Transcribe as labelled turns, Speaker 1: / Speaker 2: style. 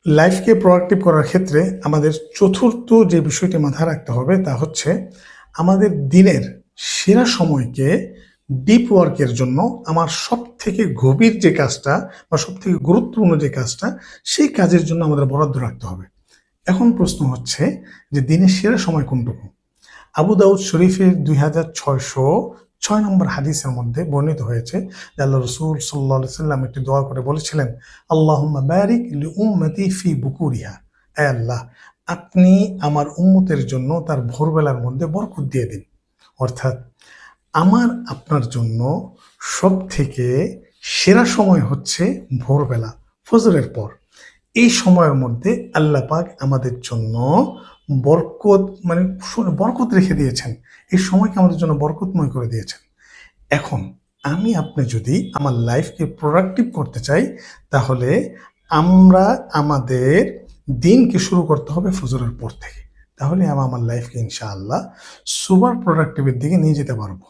Speaker 1: লাইফকে proactive করার ক্ষেত্রে আমাদের চতুর্থ যে বিষয়টি মাথায় রাখতে হবে তা হচ্ছে আমাদের দিনের সেরা সময়কে ডিপ ওয়ার্কের জন্য আমার সব থেকে গভীর যে কাজটা বা সব থেকে গুরুত্বপূর্ণ যে কাজটা সেই কাজের জন্য আমাদের বরাদ্দ রাখতে হবে। এখন প্রশ্ন হচ্ছে যে দিনের সেরা সময় কোনটুকু? আবু দাউদ শরীফের 2606 নম্বর হাদিসের মধ্যে বর্ণিত হয়েছে যে আল্লাহ রসুল সাল্লাল্লাহু আলাইহি সাল্লাম একটি দোয়া করে বলেছিলেন, আল্লাহুম্মা বারিক লি উম্মতি ফি বুকুরিহা, হে আল্লাহ আপনি আমার উম্মতের জন্য তার ভোরবেলার মধ্যে বরকত দিয়ে দিন। অর্থাৎ আমার আপনার জন্য সব থেকে সেরা সময় হচ্ছে ভোরবেলা, ফজরের পর। এই সময়ের মধ্যে আল্লাহ পাক আমাদের জন্য বরকত বরকত রেখে দিয়েছেন। এই সময়কে আমাদের জন্য বরকতময় করে দিয়েছেন। এখন আমি আপনি যদি আমার লাইফকে প্রোডাক্টিভ করতে চাই, তাহলে আমরা আমাদের দিনকে শুরু করতে হবে ফজরের পর থেকে। তাহলে আমি আমার লাইফকে ইনশাআল্লাহ সুপার প্রোডাক্টিভের দিকে নিয়ে যেতে পারবো।